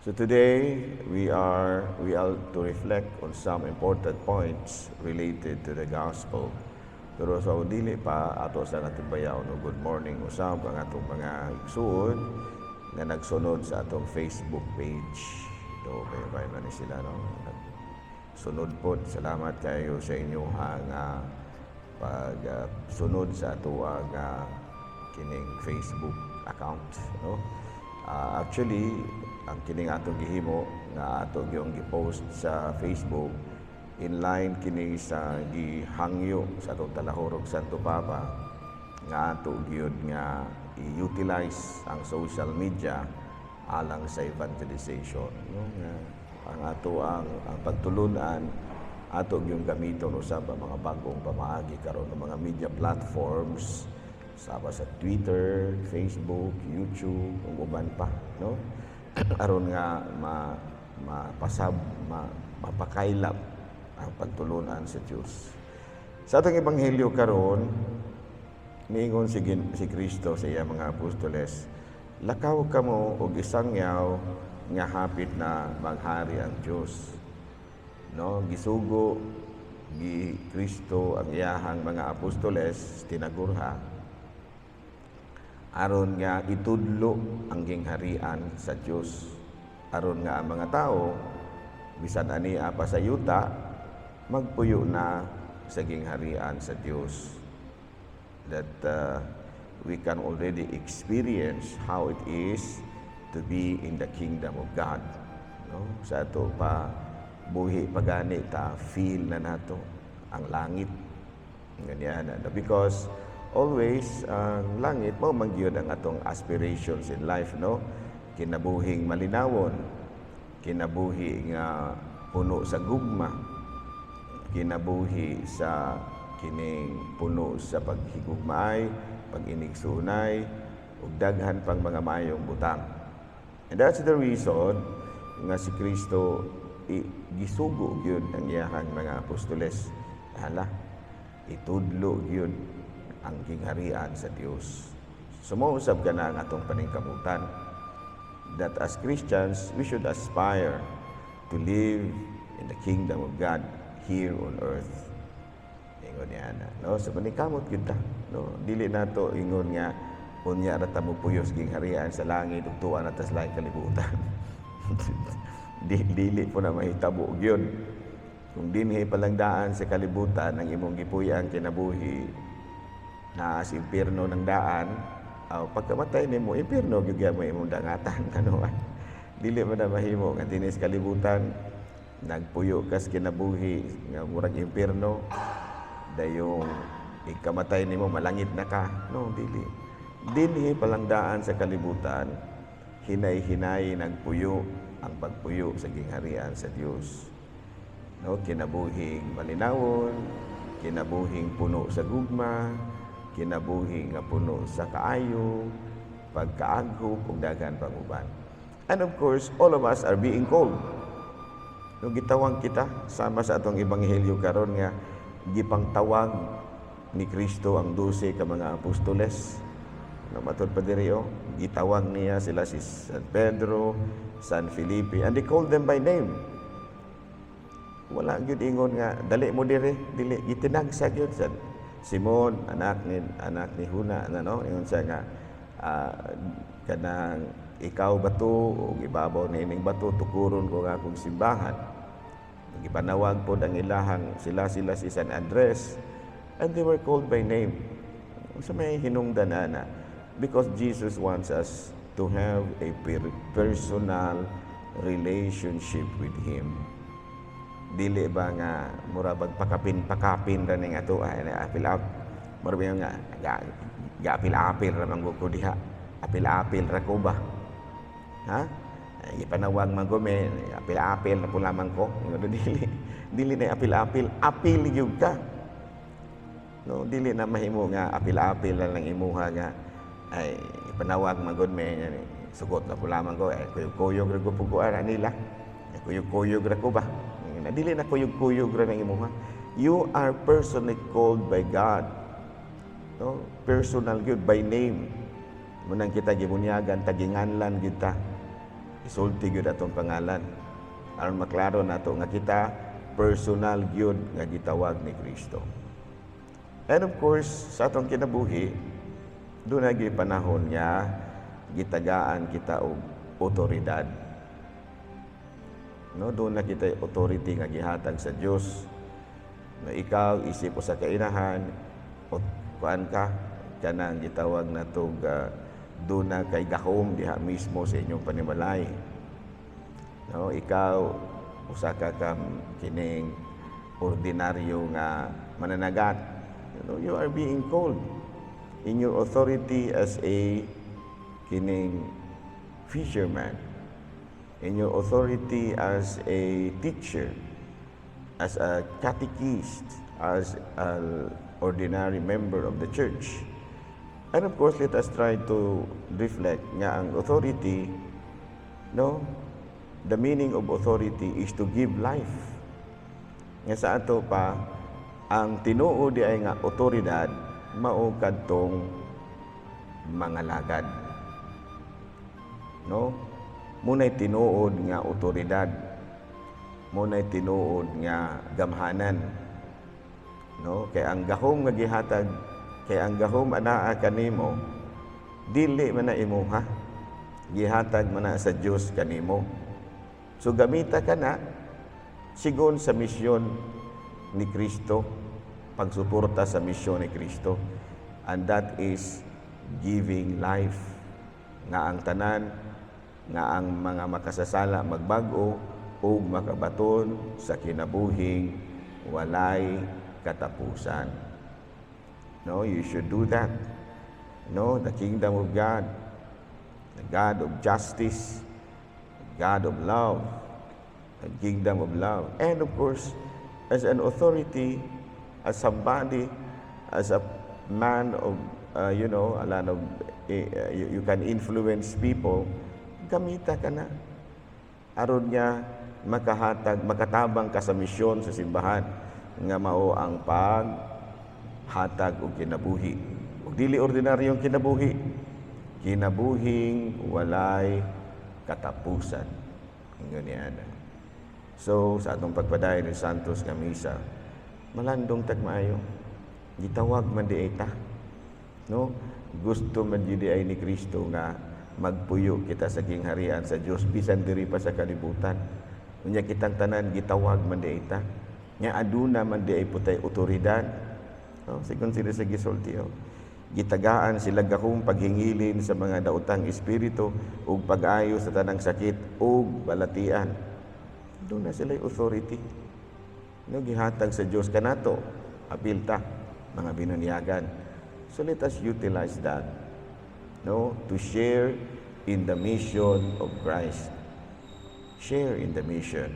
So today we are to reflect on some important points related to the gospel. Pero sa dili pa ato sa nating bayaw no good morning usab ang atong mga igsuon nga nagsunod sa atong Facebook page. Do bay man ni sila no. Sunod po, salamat kayo sa inyo nga pagsunod sa ato nga kining Facebook account no. Actually, ang kining atong gihimo nga ato gyung gi-post sa Facebook in line kini sa gihangyo sa atong talahorog Santo Papa nga ato gyud nga i-utilize ang social media alang sa evangelization no nga ang ato ang pagtulunan ato gyung gamiton usab ang mga bagong pamaagi karon ng mga media platforms saba sa Twitter, Facebook, YouTube, ug uban pa, no? Aron nga mapakailap ang pagtulunan sa Dios. Sa atong ebanghelyo karon, niingon si Kristo sa iya mga apostoles, lakaw kamo og isangyaw nga hapit na maghari ang Dios. No, gisugo gi Kristo ang iyahang mga apostoles tinagurha aron nga itudlo ang gingharian sa Dios, aron nga ang mga tao bisan ani pa sa yuta magpuyo na sa gingharian sa Dios, that we can already experience how it is to be in the kingdom of God, no? Sa ato pa buhi pagani ta feel na nato ang langit ganyan, because always ang langit mao man gyud ang atong aspirations in life, no? Kinabuhing malinawon, kinabuhi nga puno sa gugma, kinabuhi sa kining puno sa paghigugmaay, pag-inigsunay ug daghan pang mga mayong butang. And that's the reason nga si Kristo gisugo gyud ang iyahang mga apostoles, hala itudlo gyud ang gingharian sa Dios. Sumuusab ka na ang atong paningkamutan that as Christians, we should aspire to live in the kingdom of God here on earth. Ingon niya na, no? Sa paningkamot kita, no? Dili nato ingon nga, unya na tamo puyos gingharian sa langit, ug tuwa na tas langit kalibutan. Dili po na mahitabo yun. Kung dinhi palang daan sa kalibutan, ang imong gipuyang kinabuhi, na sa impyerno ng daan, pagkamatay nimo impyerno gyud mo imong dangatan kanuan. Dili man na mahimo nga dinis kalibutan nagpuyo kas kinabuhi nga murag impyerno dayong ikamatay nimo malangit na ka, no? Dili. Dinhi palang daan sa kalibutan, hinay-hinay nagpuyo ang pagpuyo sa gingharian sa Dios, no? Kinabuhing malinawon, kinabuhing puno sa gugma, kinabuhi nga puno sa kaayo, pagkaaghop ug daghan pang uban. And of course, all of us are being called. Nung gitawag kita sama sa atong ebanghelyo karon nga gipangtawag ni Kristo ang 12 ka mga apostoles. No, matud pa diri gitawag niya sila si San Pedro, San Felipe, and they called them by name. Wala gyud ingon nga dali mo diri, dili gitinagsa gyud sa Simon, anak ni Huna, ano, ingon siya nga, kanang ikaw bato, o ibabaw na ining bato, tukuron ko nga akong simbahan. Ipanawag po ang ilahang sila si San Andres, and they were called by name. Sa may hinungdan na, because Jesus wants us to have a personal relationship with Him. Dili ba nga murabag pakapin ra ning ato apil-apil murabag nga apil-apil ra manggo ko diha, apil-apil ra ko ba, ha? Ipanawag man ko me apil-apil ra po lamang ko, dili na apil-apil, apil gyud ka, no? Dili na mahimo nga apil-apil ra lang imuha nga ay ipanawag man gud me sugot na po lamang ko, kuyog ra ko puguan nila, kuyog ra ko ba. Dili na kuyog-kuyog ra ng imuha. You are personally called by God. No? Personal gyud by name. Munang kita gibunyagan taginganlan gyud ta. isulti gyud atong pangalan aron maklaro nato nga kita personal gyud nga gitawag ni Kristo. And of course, sa atong kinabuhi, doon na gyud panahon nga gitagaan kita og otoridad. No, doon na kita authority nga gihatag sa Dios. Na ikaw isip sa kainahan o kuan ka kanang gitawag natog doon na kay gahom diha mismo sa inyong panimalay. No, ikaw usa ka kining ordinaryo nga mananagat. You are being called in your authority as a kining fisherman, in your authority as a teacher, as a catechist, as an ordinary member of the church. And of course, let us try to reflect nga ang authority, no? The meaning of authority is to give life. Nga sa ato pa, ang tinuod di ay nga otoridad, mao kadtong mga lagad. No? Muna'y tinuod nga otoridad. Muna'y tinuod nga gamhanan. No? Kay ang gahom nga gihatag, kay ang gahom anaa kanimo, dili man na imuha. Gihatag man na sa Dios kanimo. So gamita ka na sigon sa misyon ni Kristo, pagsuporta sa misyon ni Kristo, and that is giving life. Nga ang tanan, nga ang mga makasasala magbago o makabaton sa kinabuhing walay katapusan. No, you should do that. No, the kingdom of God, the God of justice, the God of love, the kingdom of love. And of course, as an authority, as somebody, as a man of, a lot of, you can influence people, gamita ka na. Aron niya makatabang ka sa misyon sa simbahan, nga mao ang paghatag og kinabuhi. Ug dili ordinaryong kinabuhi, kinabuhing walay katapusan. Ingon niya. So, sa atong pagpadayon ni Santos nga misa, malandong tagmaayo. Gitawag man di ta. No? Gusto man di ay ni Kristo nga magpuyo kita sa gingharian sa Dios bisan diri pa sa kalibutan. Unya kitang tanan gitawag man di ta. Nya aduna man di ay putay otoridad. No? Sigon sila sa gisulti. Gitagaan sila gahom paghingilin sa mga daotang espiritu ug pag-ayo sa tanang sakit ug balatian. Doon na sila authority. No, gihatag sa Diyos kanato, apil ta, mga binunyagan. So let us utilize that, no, to share in the mission of Christ. Share in the mission.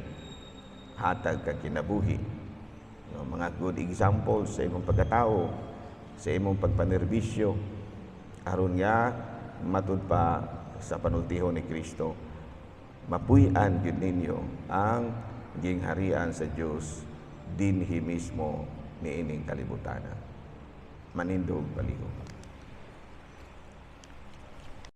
Hatag ka kinabuhi. No, mga good examples sa imong pagkatao, sa imong pagpanerbisyo, aron nga matud pa sa panultihon ni Kristo. Mapuy-an yun ninyo ang gingharian sa Diyos dinhi mismo ni ining kalibutan. Manindog palihog.